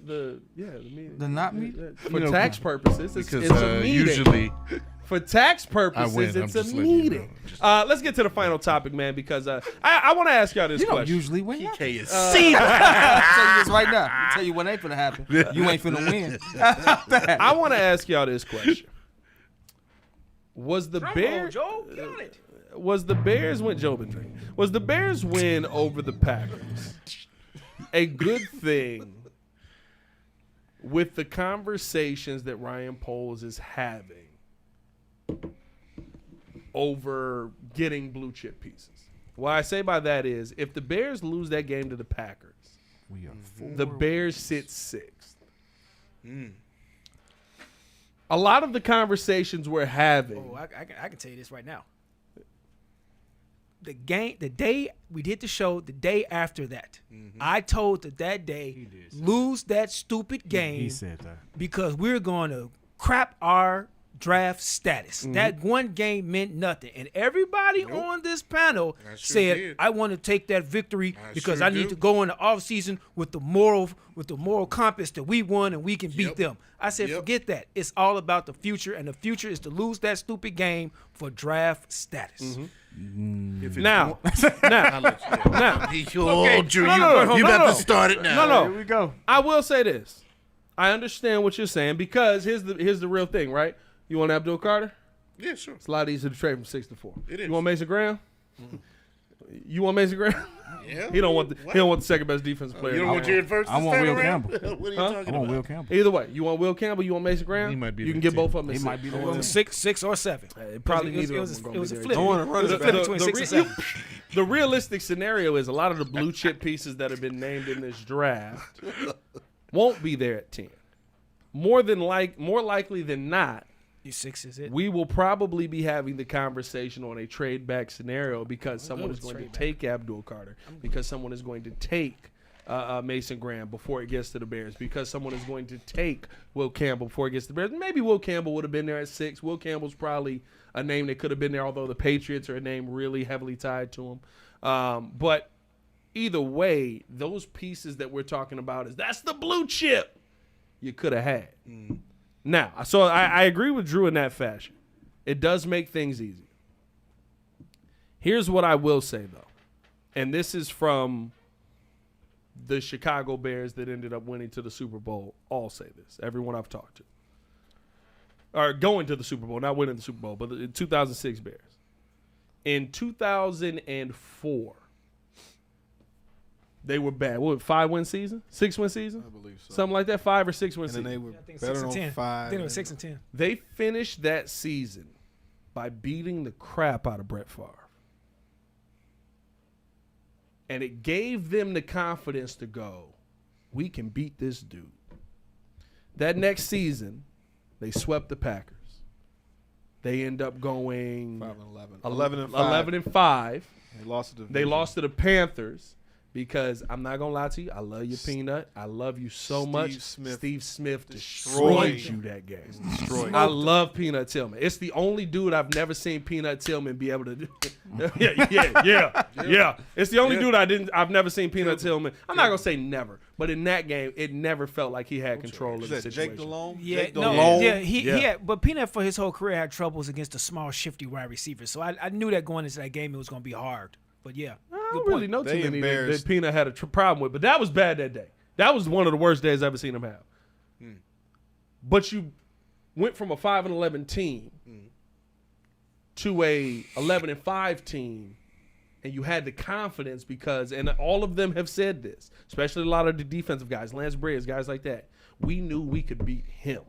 the meeting. The not meeting? For tax purposes, it's Because a meeting. usually For tax I purposes, win. I'm it's a just letting you meeting. know. Let's get to the final topic, man, because I want to ask y'all this You don't question. usually win. PK is I'll tell you this right now. I'll tell you what ain't finna happen. You ain't finna win. I want to ask y'all this question. Was the Bears Joe, get on it. Was the Bears win Was the Bears win over the Packers a good thing with the conversations that Ryan Poles is having over getting blue chip pieces? What I say by that is, if the Bears lose that game to the Packers, We are the Bears sit sixth. A lot of the conversations we're having. Oh, I can tell you this right now. The day we did the show, the day after that, I told that day, lose that stupid game He said that. because we're going to crap our draft status. That one game meant nothing. And everybody on this panel said, did. I want to take that victory because sure I need do. to go in the offseason with the moral compass that we won and we can beat them. I said, forget that. It's all about the future, and the future is to lose that stupid game for draft status. Now, He told you. No, You no, about no. to start it now. no. Here we go. I will say this. I understand what you're saying because here's the real thing, right? You want Abdul Carter? Yeah, sure. It's a lot easier to trade from 6 to 4. It is. You want Mason Graham? You want Mason Graham? Yeah. He don't want the second best defensive player. You in don't the want league. Jared Verse I to want stand Will around? Campbell. What are you Huh? talking I want about? Will Campbell. Either way, you want Will Campbell, you want Mason Graham? He might be you the can get 10. both of them. He at might six. be the Well, one. six or seven. Probably It neither was of them it was a gonna be flip. there. It Don't was a flip between 6 and 7. The realistic scenario is a lot of the blue chip pieces that have been named in this draft won't be there at 10. More likely than not, You 6 is it? we will probably be having the conversation on a trade back scenario because someone is going to take Abdul Carter, because someone is going to take Mason Graham before it gets to the Bears, because someone is going to take Will Campbell before it gets to the Bears. Maybe Will Campbell would have been there at 6. Will Campbell's probably a name that could have been there, although the Patriots are a name really heavily tied to him. But either way, those pieces that we're talking about that's the blue chip you could have had. Now, so I agree with Drew in that fashion. It does make things easier. Here's what I will say, though, and this is from the Chicago Bears that ended up winning to the Super Bowl. All say this. Everyone I've talked to. Or going to the Super Bowl, not winning the Super Bowl, but the 2006 Bears. In 2004, they were bad. What, 5-win season? 6-win season? I believe so. Something like that, 5 or 6-win And then season. they were I think better 6 and on 10. 5. I think it was 6 and 10. They finished that season by beating the crap out of Brett Favre. And it gave them the confidence to go, we can beat this dude. That next season, they swept the Packers. They end up going 5 and 11. 11 and 5. 11 and 5. They lost to the They lost to the Panthers because I'm not going to lie to you. I love you, Peanut. I love you so much. Steve Smith destroyed you that game. destroyed. I love Peanut Tillman. It's the only dude I've never seen Peanut Tillman be able to do. yeah. It's the only dude I've never seen Peanut Tillman. I'm not gonna say never, but in that game, it never felt like he had control of Is the that situation. Jake Delhomme? Yeah, Jake no, Delhomme? yeah, he Yeah. had, but Peanut for his whole career had troubles against the small, shifty wide receivers. So I knew that going into that game it was going to be hard. But yeah, I good don't point. really know too They many that embarrassed- Peanut had a problem with, but that was bad that day. That was one of the worst days I've ever seen him have. But you went from a 5 and 11 team to a 11 and 5 team, and you had the confidence because, and all of them have said this, especially a lot of the defensive guys, Lance Briggs, guys like that. We knew we could beat him.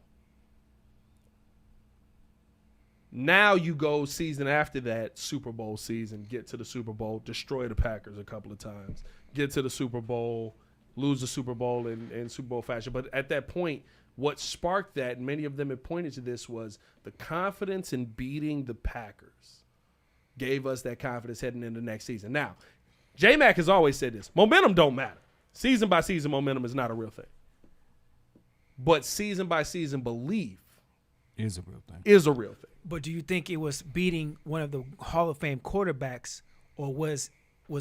Now you go season after that, Super Bowl season, get to the Super Bowl, destroy the Packers a couple of times, get to the Super Bowl, lose the Super Bowl in Super Bowl fashion. But at that point, what sparked that, and many of them have pointed to this, was the confidence in beating the Packers gave us that confidence heading into next season. Now, J-Mac has always said this. Momentum don't matter. Season by season momentum is not a real thing. But season by season belief Is a real thing. is a real thing. But do you think it was beating one of the Hall of Fame quarterbacks, or was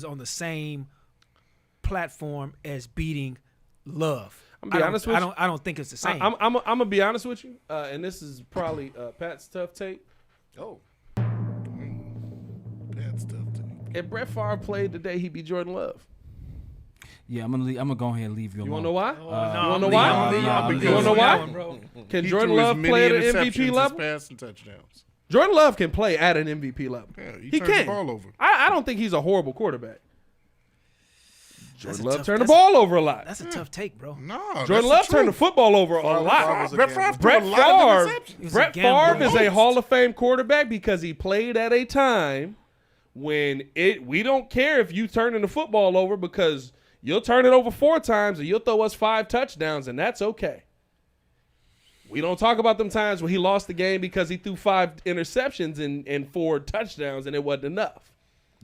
on the same platform as beating Love? I'm gonna be honest with you. I don't think it's the same. I'm gonna be honest with you, and this is probably Pat's tough take. Oh. That's tough. If Brett Favre played today, he'd be Jordan Love. Yeah, I'm gonna go ahead and leave you alone. You wanna know why? no, you wanna know I'm why? leaving. You wanna know why? One, bro. Can He Jordan threw as Love many play at an interceptions MVP as level? passing touchdowns. Jordan Love can play at an MVP level. Yeah, he he turns can. the ball over. I don't think he's a horrible quarterback. That's Jordan a Love tough- turned the that's a- ball over a lot. That's a tough take, bro. No, Jordan Love turned the football over a lot. Brett Favre Brett threw a lot of Favre, interceptions. Brett He was a Favre is a gambler. Hall of Fame quarterback because he played at a time when we don't care if you turning the football over because you'll turn it over 4 times and you'll throw us 5 touchdowns and that's okay. We don't talk about them times when he lost the game because he threw 5 interceptions and 4 touchdowns and it wasn't enough.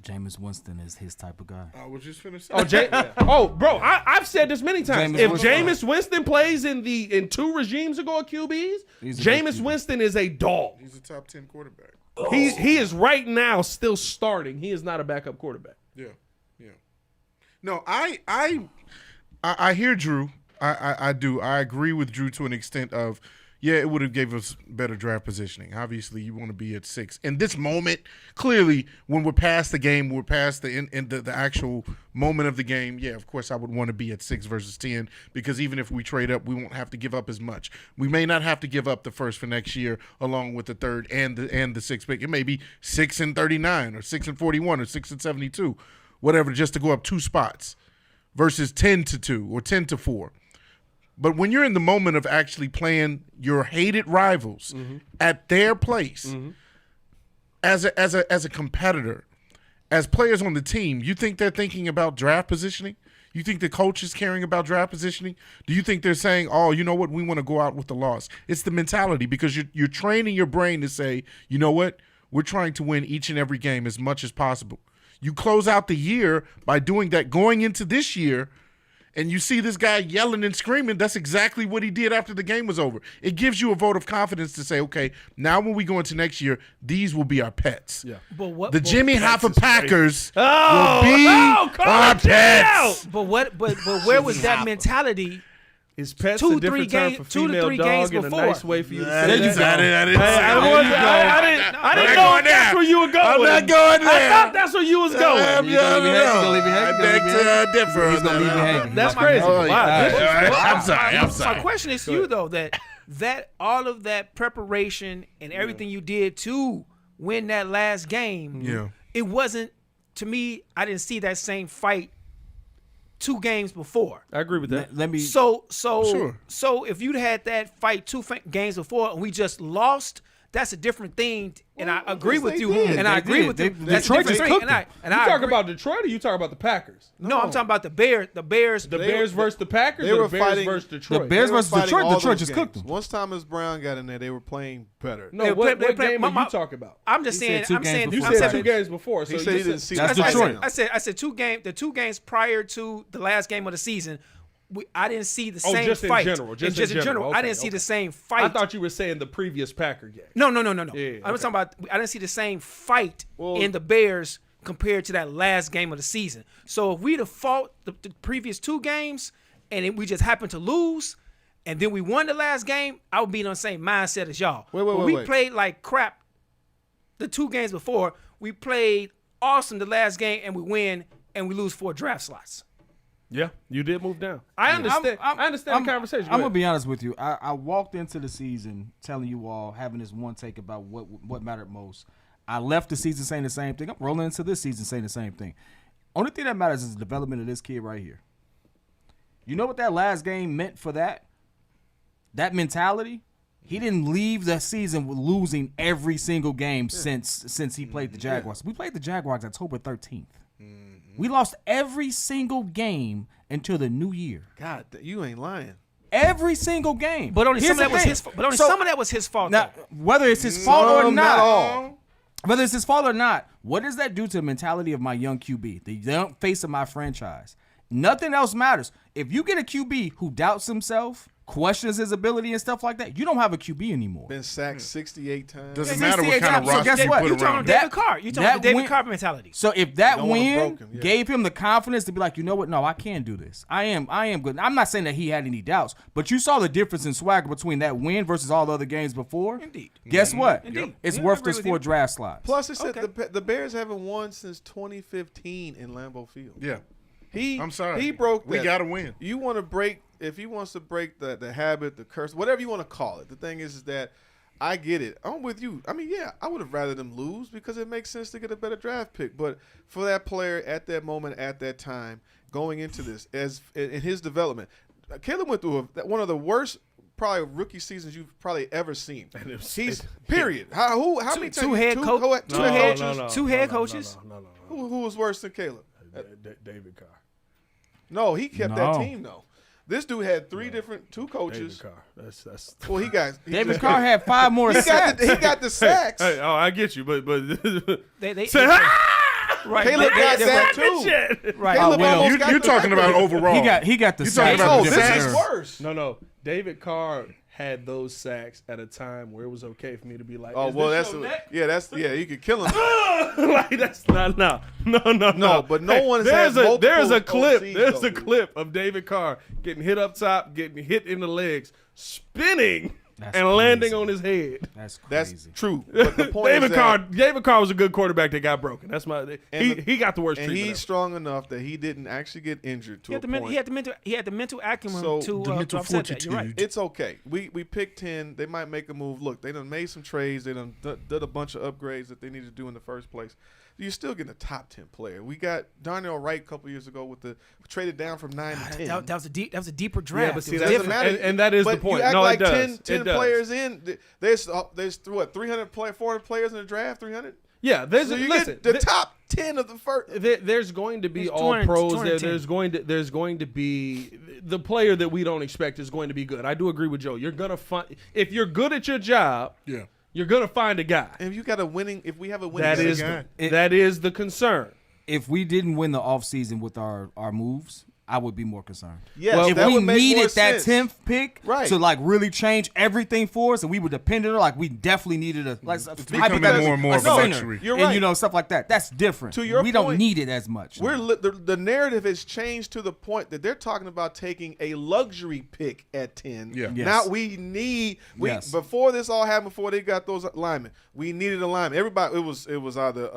Jameis Winston is his type of guy. I was just finished. Bro, I've said this many times. Jameis If Winston. Jameis Winston plays in 2 regimes ago at QBs, He's a good Jameis QB. Winston is a dog. He's a top 10 quarterback. He is right now still starting. He is not a backup quarterback. Yeah. No, I hear Drew. I do. I agree with Drew to an extent of, yeah, it would have gave us better draft positioning. Obviously, you want to be at 6. In this moment, clearly, when we're past the game, we're past the actual moment of the game. Yeah, of course, I would want to be at 6 versus 10 because even if we trade up, we won't have to give up as much. We may not have to give up the first for next year, along with the 3rd and the 6th pick. It may be 6 and 39 or 6 and 41 or 6 and 72, whatever, just to go up 2 spots versus 10-2 or 10-4. But when you're in the moment of actually playing your hated rivals at their place, as a competitor, as players on the team, you think they're thinking about draft positioning? You think the coach is caring about draft positioning? Do you think they're saying, oh, you know what, we want to go out with the loss? It's the mentality because you're training your brain to say, you know what, we're trying to win each and every game as much as possible. You close out the year by doing that going into this year, and you see this guy yelling and screaming, that's exactly what he did after the game was over. It gives you a vote of confidence to say, okay, now when we go into next year, these will be our pets. Yeah. But what? The Jimmy Hoffa Packers will Oh, be no, call our it down. pets. But what? But where was that mentality? His pet's 2, a different 3 term games- for 2 to female 3 dog games and a before. nice way for you to There say you that. go. I didn't Hey, say I that. didn't know that's where you were going. I'm not going there. I thought that's where you was going. He's gonna leave you hanging. I beg to differ. He's gonna leave you hanging. That's crazy. Oh, Wow, yeah. this is- I'm sorry. I'm My sorry. question is to you though that all of that preparation and everything you did to win that last game, Yeah. it wasn't to me. I didn't see that same fight 2 games before. I agree with that. Let me. So Sure. if you'd had that fight 2 games before and we just lost, that's a different thing. And I agree with you. did. And I They agree did. with you. They- That's a Detroit different just thing. cooked And I You talking agree. about Detroit or you talking about the Packers? No, I'm talking about the Bears. The Bears. The Bears versus the Packers they or were the Bears fighting- versus the Detroit? Bears They were versus fighting Detroit. all Detroit those just games. cooked them. Once Thomas Brown got in there, they were playing better. No, They what play- game my- are you talking about? I'm just He saying. said 2 I'm games saying. You before. said Right. 2 games before. So He you said he said- didn't see. That's the Detroit. touchdown. I said 2 games prior to the last game of the season. I didn't see the same just in fight. general, just in in general. I Okay, didn't see okay. the same fight. I thought you were saying the previous Packer game. No. Yeah, I'm okay. talking about. I didn't see the same fight Well- in the Bears compared to that last game of the season. So if we'd have fought the previous 2 games and we just happened to lose, and then we won the last game, I would be in the same mindset as y'all. Wait, But we wait. played like crap the 2 games before. We played awesome the last game, and we win, and we lose 4 draft slots. Yeah, you did move down. I understand. I understand the conversation. I'm gonna be honest with you. I walked into the season telling you all, having this one take about what mattered most. I left the season saying the same thing. I'm rolling into this season saying the same thing. Only thing that matters is the development of this kid right here. You know what that last game meant for that? That mentality? He didn't leave the season with losing every single game since he played the Jaguars. We played the Jaguars October 13th. We lost every single game until the new year. God, you ain't lying. Every single game. But only Here's some of that the was thing. his. But only So, some of that was his fault. now, though. whether it's his fault or Some, not, not all. whether it's his fault or not, what does that do to the mentality of my young QB, the young face of my franchise? Nothing else matters. If you get a QB who doubts himself, questions his ability and stuff like that, you don't have a QB anymore. Been sacked 68 times. Doesn't matter what 68 kind of times. So roster guess you what? put You talking around about him. David Carr? You talking about the David Carr mentality? So if that No one win broke him, yeah. gave him the confidence to be like, you know what? No, I can do this. I am good. I'm not saying that he had any doubts, but you saw the difference in swagger between that win versus all the other games before. Indeed. Guess what? Indeed. It's Yeah, I worth agree those with 4 you. draft slots. Plus, it said Okay. the Bears haven't won since 2015 in Lambeau Field. Yeah. He, I'm sorry. He broke. We that. gotta win. You want to break? If he wants to break the habit, the curse, whatever you want to call it. The thing is that I get it. I'm with you. I mean, yeah, I would have rather them lose because it makes sense to get a better draft pick. But for that player at that moment, at that time, going into this as in his development, Caleb went through one of the worst. Probably rookie seasons you've probably ever seen. He's period. How many times? Two head coaches. Two head coaches. No. Who was worse than Caleb? David Carr. No, he kept that No. team though. This dude had two coaches. David Carr. That's. Well, David Carr had 5 more sacks. he got the sacks. Hey, oh, I get you, but They say, right. Caleb they- got they- that they- too. shit. Right. Caleb well, almost got You're the talking about record. overall. He got the You talking sacks. about No, the this sacks. is worse. No. David Carr had those sacks at a time where it was okay for me to be like, Oh is well, this that's your neck? you could kill him. Like that's not no. but no one has there's a multiple clip. OCs There's though, a dude. clip of David Carr getting hit up top, getting hit in the legs, spinning, That's and landing crazy. on his head. That's That's crazy. true. But the point David is Carr. that, David Carr was a good quarterback that got broken. That's my. He got the worst and treatment. he's strong enough that he didn't actually get injured to He a had the point. he had the mental acumen So, to the mental upset that. You're right. fortitude. It's okay. We picked 10. They might make a move. Look, they done made some trades. They done did a bunch of upgrades that they needed to do in the first place. You're still getting a top 10 player. We got Darnell Wright a couple years ago with traded down from 9 to 10. That was a deeper draft. but see, It was that's doesn't the- matter. and that is the But point. You act No, it like does. 10 It does. players in. There's what 400 players in the draft. 300. Yeah, there's So you listen. get the top 10 of the first. There's going to be It's all 200 pros. 210. There's going to be the player that we don't expect is going to be good. I do agree with Joe. You're gonna find if you're good at your job. Yeah. You're gonna find a guy. And if you got a winning, if we have a winning, That got a is guy. that is the concern. If we didn't win the offseason with our moves, I would be more concerned. Yes, if that we would make more needed that sense. 10th pick Right. to like really change everything for us, and we were dependent on, like we definitely needed a like becoming hypothetically, more and more a of a center, luxury. You're and right. you know stuff like that. That's different. To your we don't point, need it as much. the narrative has changed to the point that they're talking about taking a luxury pick at 10. Yeah. Yes. Now we need Yes. before this all happened, before they got those linemen, we needed a lineman. Everybody, it was either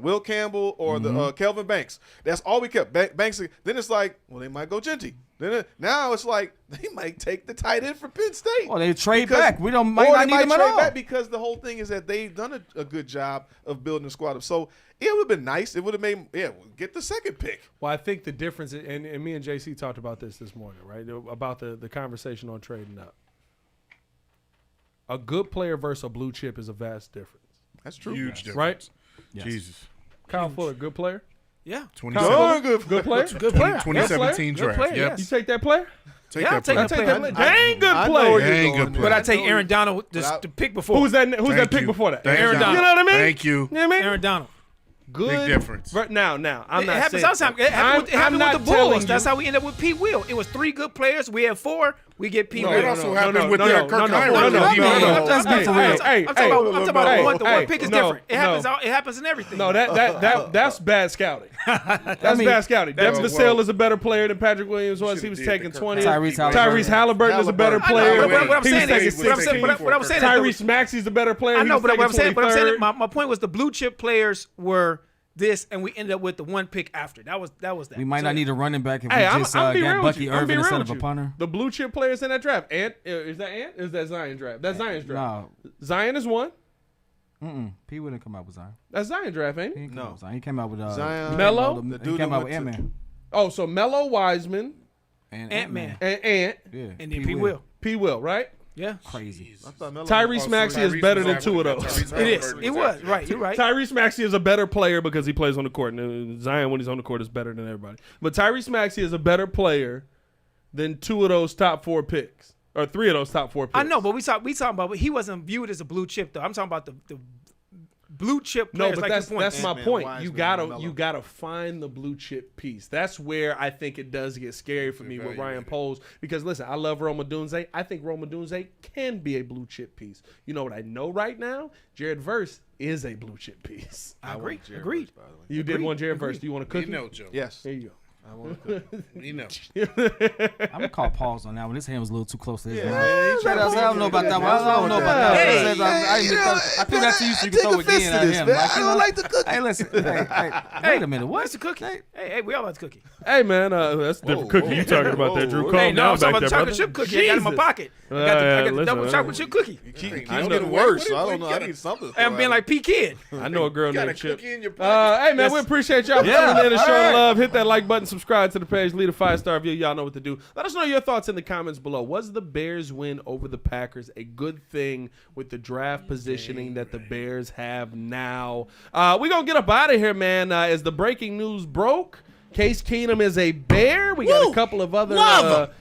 Will Campbell or the Kelvin Banks. That's all we kept. Banks. Then it's like, well, they might go Genty. Now it's like they might take the tight end from Penn State. Or they trade Because- back. We don't might or not they need might them at trade all. back because the whole thing is that they've done a good job of building a squad. So it would have been nice. It would have made get the second pick. Well, I think the difference, and me and JC talked about this morning, right? About the conversation on trading up. A good player versus a blue chip is a vast difference, That's true. Huge difference. right? Jesus. Kyle Fuller, good player. Yeah. 27 Good player. Good player. 2017 Good draft. player, Yep. yes. You take that player? Take Yeah, I'll that take player. I that take player. that player. Dang good I know player. where Dang you're good going. player. But I I take know Aaron Donald Without- the pick before. Who's that? Who's that Thank pick you. before that? Thank Aaron you. Donald. You know what I mean? Thank you. You know what I mean? Aaron Donald. Good Big difference. Right now, I'm It not happens saying. sometimes. It happened I'm with not the telling Bulls. you- That's how we ended up with Pete Will. It was 3 good players. We had 4. We get Pete No, Will. it also happened with Kirk Heinrich. Let's be for real. I'm talking about the one pick is no, different. It happens. no. It happens in everything. No, that's bad scouting. That's bad scouting. Devin well, Vassell is a better player than Patrick Williams was. He was should've did taking the 20. Kirk Tyrese Halliburton is a better Halliburton. player. I know, but what I'm He was saying taking is, what I'm saying, 16. what I'm saying is, there was- Tyrese Maxey's a better player. I He know, was but what I'm taking saying, but I'm saying 23rd. my point was the blue chip players were this, and we ended up with the 1 pick after. That was that. We might So, not need a running back if Hey, we I'm just be got real with Bucky you. I'm Irvin be real instead with of a you. punter. The blue chip players in that draft. Is that Ant? Is that Zion draft? That's Zion's draft. No, Zion is one. P wouldn't come out with Zion. That's Zion draft, ain't He it? didn't come No. out with Zion. He came out with Zion, Melo? the He dude came that out with went to- Ant-Man. Oh, so Melo, Wiseman, And Ant-Man. and Ant, Yeah. and then Pete Will. P. Will, right? Yeah, Crazy. I thought Melo- Tyrese Maxey is better than 2 of those. it is. It was right. You're right. Tyrese Maxey is a better player because he plays on the court. And Zion, when he's on the court, is better than everybody. But Tyrese Maxey is a better player than 2 of those top 4 picks. Or 3 of those top 4 picks. I know, but we talking about. But he wasn't viewed as a blue chip though. I'm talking about the blue chip No, players but like that's your point. that's my Ant-Man, point. Wiseman, You Melo. gotta find the blue chip piece. That's where I think it does get scary for me with Ryan Poles. Because listen, I love Rome Odunze. I think Rome Odunze can be a blue chip piece. You know what I know right now? Jared Verse is a blue chip piece. I agree. Jared Agreed. Verse, by the way. You did one Jared Verse. Do you want a You cookie? know, Joe. Yes. There you go. I want to cook. You know. I'm gonna call pause on that one. His hand was a little too close to his Yeah, mouth. man, he I don't know about that one. I don't know about that Hey, one. I threw that to you so you can throw it again at him. I don't like the cookie. Hey, listen. Hey, wait a minute. What's What? the cookie? Hey, we all like the cookie. Hey man, that's a different cookie you talking about there, Drew. Calm Hey, no, down I'm talking back about there, the chocolate brother. chip cookie. I got it in my Jesus. pocket. I got the listen, double chocolate chip cookie. It keeps I know. getting worse. What- So I what don't know. you I got? need something. Hey, I'm being like P Kid. I know a girl Got a named Chip. cookie in your pocket. Hey man, we appreciate y'all for Yeah. tuning in and All showing right. love. Hit that like button, subscribe to the page, leave a 5-star review. Y'all know what to do. Let us know your thoughts in the comments below. Was the Bears win over the Packers a good thing with the draft positioning that the Bears have now? We're gonna get up out of here, man. As the breaking news broke, Case Keenum is a Bear. We got a couple of other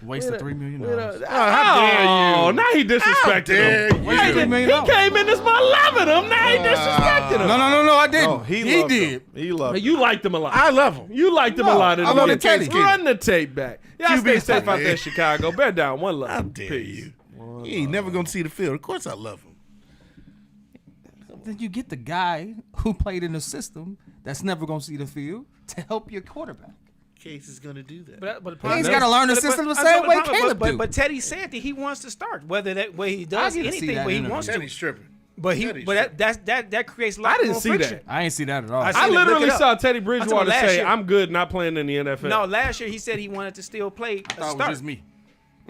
Wasted $3 million. How dare you? Now he disrespected dare him. you? He, $3 million. he came in this month loving him. Now he disrespected him. No, I didn't. No, he loved did. him. He loved him. You liked him a lot. I love him. You liked him a No, lot. I love Teddy. Run the tape back. Y'all QB stay safe out talking. there in Chicago. Bed down. One love. How dare Peace. you? He ain't never gonna see the field. Of course, I love him. Then you get the guy who played in the system that's never gonna see the field to help your quarterback. Case is gonna do that. But He's gotta learn the system the same way Caleb do. But Teddy said that he wants to start, whether that way he does I get to see anything, that but he interview. wants to. Teddy's tripping. But Teddy's that creates a lot I of didn't see friction. that. I ain't see that at all. I I seen it. literally Look it up. saw Teddy I'm Bridgewater talking last say, year. "I'm good, not playing in the NFL." No, last year he said he wanted to still play a I thought it was start. just me.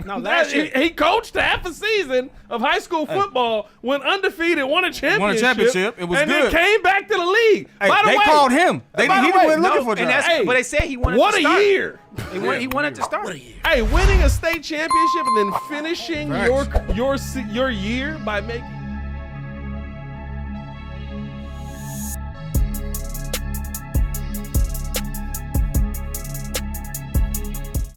No, last year He coached half a season of high school football, went undefeated, won a championship. It was and good. then came back to the league. Hey, By the they way, called him. He by the way, went looking for and jobs. that's Hey, but they said he wanted What to a start. year! He wanted to start. Hey, winning a state championship and then finishing your year by making